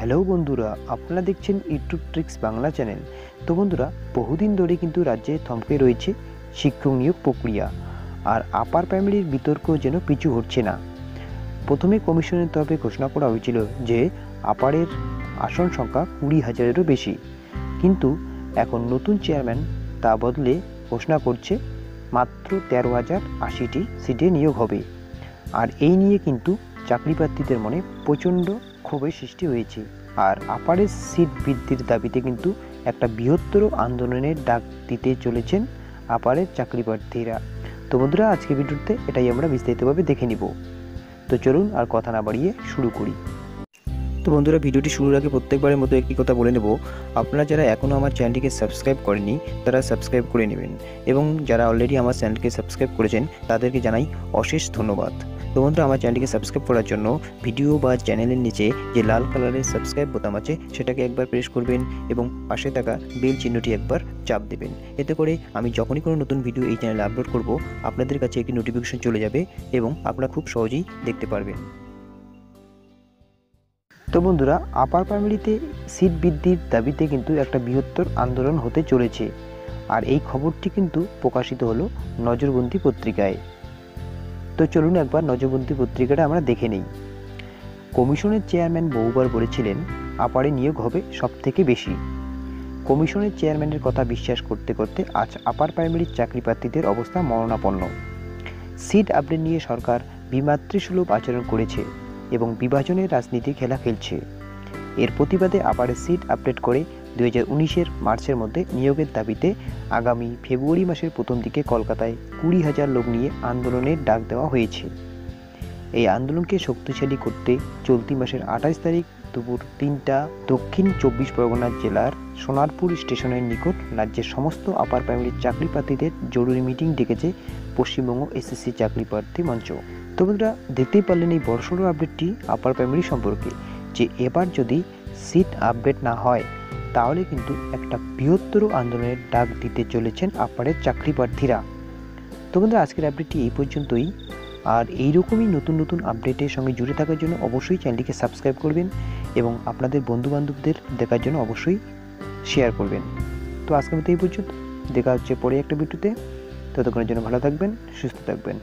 Hello বন্ধুরা, আপনারা দেখছেন ইউটিউব ট্রিক্স বাংলা চ্যানেল। তো বন্ধুরা, বহুদিন ধরে কিন্তু রাজ্যে থমকে রয়েছে শিক্ষক নিয়োগ প্রক্রিয়া, আর আপার প্রাইমারির বিতর্ক যেন পিছু হচ্ছে না। প্রথমে কমিশনের তরফে ঘোষণা করা হয়েছিল যে আপারের আসন সংখ্যা 20,000-এরও বেশি, কিন্তু এখন নতুন চেয়ারম্যান তা বদলে ঘোষণা করছে মাত্র 13,080টি সিটে নিয়োগ হবে। আর এই নিয়ে কিন্তু চাকরি প্রার্থীদের মনে প্রচণ্ড ক্ষোভের সৃষ্টি হয়েছে। আর আপারের সিট বৃদ্ধির দাবিতে কিন্তু একটা বৃহত্তর আন্দোলনের ডাক দিতে চলেছেন আপারের চাকরি প্রার্থীরা। তো বন্ধুরা, আজকে ভিডিওতে এটাই আমরা বিস্তারিতভাবে দেখে নিব। তো চলুন আর কথা না বাড়িয়ে শুরু করি। তো বন্ধুরা, ভিডিওটি শুরুর আগে প্রত্যেকবারের মতো একটি কথা বলে নেব, আপনারা যারা এখনও আমার চ্যানেলটিকে সাবস্ক্রাইব করেননি তারা সাবস্ক্রাইব করে নেবেন, এবং যারা অলরেডি আমার চ্যানেলকে সাবস্ক্রাইব করেছেন তাদেরকে জানাই অশেষ ধন্যবাদ। তো বন্ধুরা, আমার চ্যানেলটিকে সাবস্ক্রাইব করার জন্য ভিডিও বা চ্যানেলের নিচে যে লাল কালারের সাবস্ক্রাইব বোতাম আছে সেটাকে একবার প্রেস করবেন এবং পাশে থাকা বেল চিহ্নটি একবার চাপ দেবেন। এতে করে আমি যখনই কোনো নতুন ভিডিও এই চ্যানেলে আপলোড করব আপনাদের কাছে একটি নোটিফিকেশন চলে যাবে এবং আপনারা খুব সহজেই দেখতে পারবেন। তো বন্ধুরা, আপার প্রাইমারিতে সিট বৃদ্ধির দাবিতে কিন্তু একটা বৃহত্তর আন্দোলন হতে চলেছে, আর এই খবরটি কিন্তু প্রকাশিত হলো নজরবন্দি পত্রিকায়। তো চলুন একবার নজরবন্দি পত্রিকাটা আমরা দেখে নেই। কমিশনের চেয়ারম্যান বহুবার বলেছিলেন আপারে নিয়োগ হবে সবথেকে বেশি। কমিশনের চেয়ারম্যানের কথা বিশ্বাস করতে করতে আজ আপার প্রাইমারির চাকরি প্রার্থীদের অবস্থা মরণাপন্ন। সিট আপডেট নিয়ে সরকার বিমাতৃসুলভ আচরণ করেছে এবং বিভাজনের রাজনীতি খেলা খেলছে। এর প্রতিবাদে আপারের সিট আপডেট করে 2019-এর মার্চের মধ্যে নিয়োগের দাবিতে আগামী ফেব্রুয়ারি মাসের প্রথম দিকে কলকাতায় 20,000 লোক নিয়ে আন্দোলনের ডাক দেওয়া হয়েছে। এই আন্দোলনকে শক্তিশালী করতে চলতি মাসের 28 তারিখ দুপুর 3টা দক্ষিণ 24 পরগনা জেলার সোনারপুর স্টেশনের নিকট রাজ্যের সমস্ত আপার প্রাইমারি চাকরি প্রার্থীদের জরুরি মিটিং ডেকেছে পশ্চিমবঙ্গ এসএসসি চাকরি প্রার্থী মঞ্চ। তো বন্ধুরা, দেখতেই পারলেন এই বড়সড় আপডেটটি আপার প্রাইমারি সম্পর্কে, যে এবার যদি সিট আপডেট না হয় তাহলে কিন্তু একটা বৃহত্তর আন্দোলনের ডাক দিতে চলেছেন আপারের চাকরি প্রার্থীরা। তো বন্ধুরা, আজকের আপডেটটি এই পর্যন্তই। আর এইরকমই নতুন নতুন আপডেটের সঙ্গে জুড়ে থাকার জন্য অবশ্যই চ্যানেলটিকে সাবস্ক্রাইব করবেন এবং আপনাদের বন্ধুবান্ধবদের দেখার জন্য অবশ্যই শেয়ার করবেন। তো আজকের মতো এই পর্যন্ত, দেখা হচ্ছে পরে একটা ভিডিওতে। ততক্ষণের জন্য ভালো থাকবেন, সুস্থ থাকবেন।